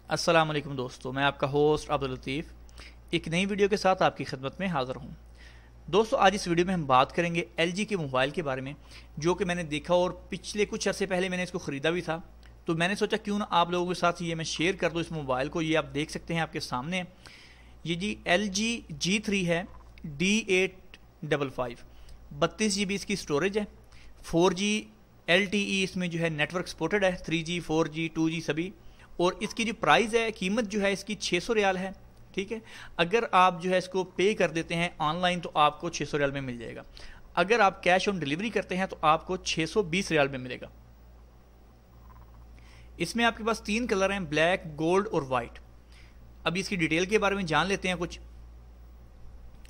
अस्सलाम वालेकुम दोस्तों, मैं आपका होस्ट अब्दुल लतीफ़ एक नई वीडियो के साथ आपकी खिदमत में हाज़िर हूँ। दोस्तों, आज इस वीडियो में हम बात करेंगे LG के मोबाइल के बारे में, जो कि मैंने देखा और पिछले कुछ अर्से पहले मैंने इसको ख़रीदा भी था। तो मैंने सोचा क्यों ना आप लोगों के साथ ये मैं शेयर कर दूँ इस मोबाइल को। ये आप देख सकते हैं आपके सामने, ये जी LG G3 है D855। 32 GB इसकी स्टोरेज है, 4G LTE इसमें जो है नेटवर्क सपोर्टेड है, 3G 4G 2G सभी। और इसकी जो प्राइस है, कीमत जो है इसकी 600 रियाल है। ठीक है, अगर आप जो है इसको पे कर देते हैं ऑनलाइन तो आपको 600 रियाल में मिल जाएगा। अगर आप कैश ऑन डिलीवरी करते हैं तो आपको 620 रियाल में मिलेगा। इसमें आपके पास 3 कलर हैं, ब्लैक, गोल्ड और वाइट। अभी इसकी डिटेल के बारे में जान लेते हैं कुछ।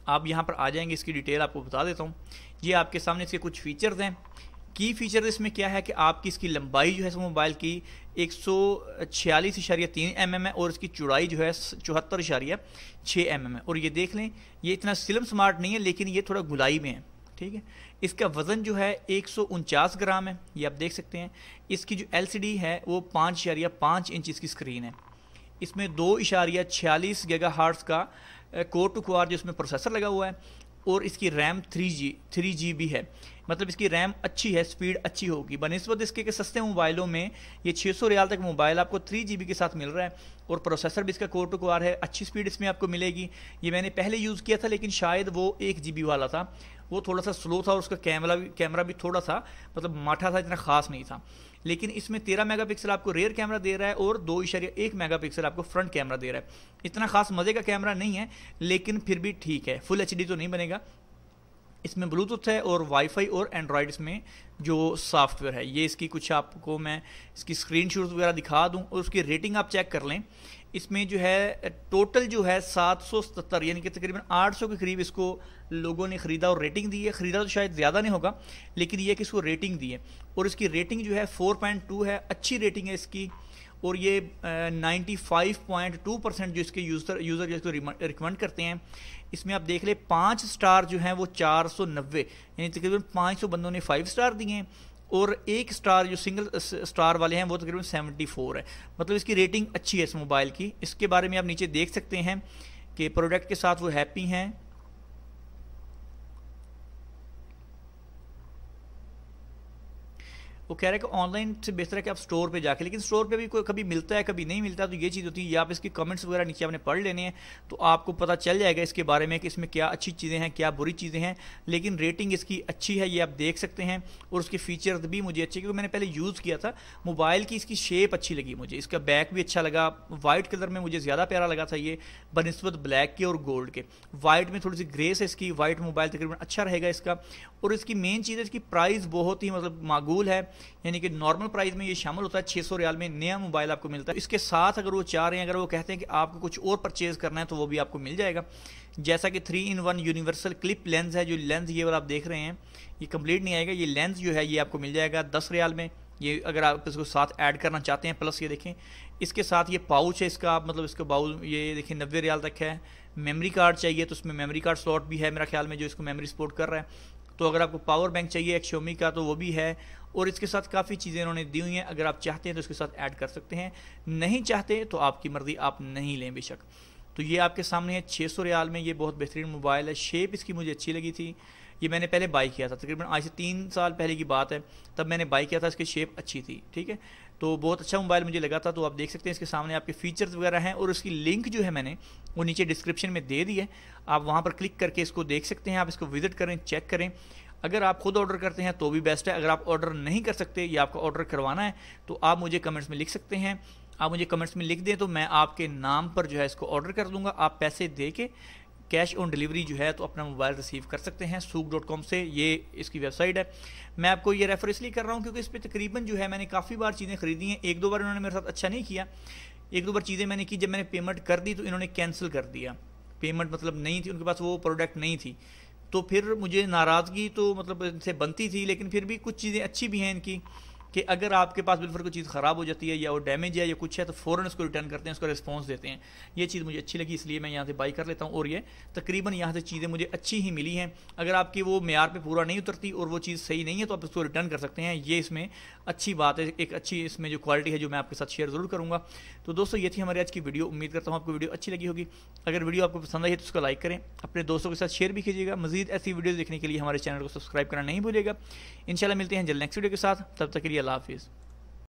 आप यहाँ पर आ जाएंगे, इसकी डिटेल आपको बता देता हूँ। ये आपके सामने इसके कुछ फीचर्स हैं। की फीचर इसमें क्या है कि आपकी इसकी लंबाई जो है मोबाइल की 146.3 mm है और इसकी चौड़ाई जो है 74.6 mm है। और ये देख लें, ये इतना स्लिम स्मार्ट नहीं है, लेकिन ये थोड़ा गुलाई में है। ठीक है, इसका वज़न जो है 149 ग्राम है, ये आप देख सकते हैं। इसकी जो LCD है वो 5.5 इंच इसकी स्क्रीन है। इसमें 2.46 गीगाहर्ट्ज़ का कोर टू कोर जो इसमें प्रोसेसर लगा हुआ है। और इसकी रैम 3GB है, मतलब इसकी रैम अच्छी है, स्पीड अच्छी होगी बनिस्बत इसके कि सस्ते मोबाइलों में ये 600 रियाल तक मोबाइल आपको 3GB के साथ मिल रहा है। और प्रोसेसर भी इसका कोर टू कोर है, अच्छी स्पीड इसमें आपको मिलेगी। ये मैंने पहले यूज़ किया था, लेकिन शायद वो 1GB वाला था, वो थोड़ा सा स्लो था और उसका कैमरा भी थोड़ा सा मतलब माठा था, इतना ख़ास नहीं था। लेकिन इसमें 13 मेगापिक्सल आपको रेयर कैमरा दे रहा है और 2.1 मेगापिक्सल आपको फ्रंट कैमरा दे रहा है। इतना खास मज़े का कैमरा नहीं है, लेकिन फिर भी ठीक है। फुल HD तो नहीं बनेगा। इसमें ब्लूटूथ है और वाईफाई और एंड्रॉयड इसमें जो सॉफ्टवेयर है। ये इसकी कुछ आपको मैं इसकी स्क्रीनशॉट्स वगैरह दिखा दूं और उसकी रेटिंग आप चेक कर लें। इसमें जो है टोटल जो है 777 यानी कि तकरीबन 800 के करीब इसको लोगों ने ख़रीदा और रेटिंग दी है। ख़रीदा तो शायद ज़्यादा नहीं होगा, लेकिन ये कि इसको रेटिंग दी है। और इसकी रेटिंग जो है 4.2 है, अच्छी रेटिंग है इसकी। और ये 95.2% जो इसके यूज़र जो इसको रिकमेंड करते हैं। इसमें आप देख ले 5 स्टार जो हैं वो 490, यानी तकरीबन 500 बंदों ने 5 स्टार दिए हैं। और 1 स्टार जो सिंगल स्टार वाले हैं वो तकरीबन 74 है। मतलब इसकी रेटिंग अच्छी है इस मोबाइल की। इसके बारे में आप नीचे देख सकते हैं कि प्रोडक्ट के साथ वो हैप्पी हैं। वो कह रहे हैं कि ऑनलाइन से बेहतर है कि आप स्टोर पे जाके, लेकिन स्टोर पे भी कोई कभी मिलता है कभी नहीं मिलता। तो ये चीज़ होती है, या आप इसकी कमेंट्स वगैरह नीचे आपने पढ़ लेने हैं तो आपको पता चल जाएगा इसके बारे में कि इसमें क्या अच्छी चीज़ें हैं क्या बुरी चीज़ें हैं। लेकिन रेटिंग इसकी अच्छी है, ये आप देख सकते हैं। और उसके फीचर्स भी मुझे अच्छे, क्योंकि मैंने पहले यूज़ किया था। मोबाइल की इसकी शेप अच्छी लगी मुझे, इसका बैक भी अच्छा लगा। वाइट कलर में मुझे ज़्यादा प्यारा लगा था ये बनिस्बत ब्लैक के और गोल्ड के। वाइट में थोड़ी सी ग्रेस है इसकी, वाइट मोबाइल तकरीबन अच्छा रहेगा इसका। और इसकी मेन चीज़ है इसकी प्राइस बहुत ही मतलब माकूल है, यानी कि नॉर्मल प्राइस में ये शामिल होता है। 600 रियाल में नया मोबाइल आपको मिलता है। इसके साथ अगर वो चाह रहे हैं, अगर वो कहते हैं कि आपको कुछ और परचेज करना है तो वो भी आपको मिल जाएगा। जैसा कि 3-in-1 यूनिवर्सल क्लिप लेंस है। जो लेंस ये वाला आप देख रहे हैं ये कंप्लीट नहीं आएगा, ये लेंस जो है ये आपको मिल जाएगा 10 रियाल में। ये अगर आप इसको साथ ऐड करना चाहते हैं। प्लस ये देखें इसके साथ ये पाउच है इसका, आप मतलब इसका बाउल ये देखें 90 रियाल तक है। मेमोरी कार्ड चाहिए तो उसमें मेमोरी कार्ड स्लॉट भी है मेरा ख्याल में, जो इसको मेमोरी सपोर्ट कर रहा है। तो अगर आपको पावर बैंक चाहिए एक Xiaomi का तो वो भी है। और इसके साथ काफ़ी चीज़ें इन्होंने दी हुई हैं, अगर आप चाहते हैं तो इसके साथ ऐड कर सकते हैं, नहीं चाहते तो आपकी मर्ज़ी, आप नहीं लें बेशक। तो ये आपके सामने है 600 रियाल में। ये बहुत बेहतरीन मोबाइल है। शेप इसकी मुझे अच्छी लगी थी। ये मैंने पहले बाई किया था, तकरीबन आज से 3 साल पहले की बात है, तब मैंने बाई किया था। इसकी शेप अच्छी थी, ठीक है। तो बहुत अच्छा मोबाइल मुझे लगा था। तो आप देख सकते हैं इसके सामने आपके फीचर्स वगैरह हैं। और उसकी लिंक जो है मैंने वो नीचे डिस्क्रिप्शन में दे दी है, आप वहाँ पर क्लिक करके इसको देख सकते हैं। आप इसको विजिट करें, चेक करें। अगर आप खुद ऑर्डर करते हैं तो भी बेस्ट है। अगर आप ऑर्डर नहीं कर सकते या आपको ऑर्डर करवाना है तो आप मुझे कमेंट्स में लिख सकते हैं। आप मुझे कमेंट्स में लिख दें तो मैं आपके नाम पर जो है इसको ऑर्डर कर दूंगा। आप पैसे दे के कैश ऑन डिलीवरी जो है तो अपना मोबाइल रिसीव कर सकते हैं souk.com से। ये इसकी वेबसाइट है। मैं आपको ये रेफर इसलिए कर रहा हूँ क्योंकि इस पर तकरीबन जो है मैंने काफ़ी बार चीज़ें खरीदी हैं। 1-2 बार इन्होंने मेरे साथ अच्छा नहीं किया। 1-2 बार चीज़ें मैंने की, जब मैंने पेमेंट कर दी तो इन्होंने कैंसिल कर दिया। पेमेंट मतलब नहीं थी उनके पास, वो प्रोडक्ट नहीं थी। तो फिर मुझे नाराज़गी तो मतलब इनसे बनती थी, लेकिन फिर भी कुछ चीज़ें अच्छी भी हैं इनकी। کہ اگر آپ کے پاس بالفرض کوئی چیز خراب ہو جاتی ہے یا وہ ڈیمیج ہے یا کچھ ہے تو فوراً اس کو ریٹرن کرتے ہیں, اس کو رسپانس دیتے ہیں. یہ چیز مجھے اچھی لگی, اس لیے میں یہاں سے بائی کر لیتا ہوں, اور یہ تقریباً یہاں سے چیزیں مجھے اچھی ہی ملی ہیں. اگر آپ کی وہ معیار پہ پورا نہیں اترتی اور وہ چیز صحیح نہیں ہے تو آپ اس کو ریٹرن کر سکتے ہیں. یہ اس میں اچھی بات ہے, ایک اچھی اس میں جو کوالٹی ہے جو میں آپ کے ساتھ شیئر ضرور کروں گا. تو دوستو یہ تھی ہماری آج کی ویڈیو, امید کرتا ہوں آپ کو ویڈیو اچھی لگی ہوگی. اگر ویڈیو آپ کو پسند آئی ہے تو اس کو لائک کریں, اپنے دوستوں کے ساتھ شیئر بھی کیجیے گا. مزید ایسی ویڈیوز دیکھنے کے لیے ہمارے چینل کو سبسکرائب کرنا نہیں بھولیے گا. انشاءاللہ ملتے ہیں جلد نیکسٹ ویڈیو کے ساتھ, تب تک کے لیے اللہ حافظ.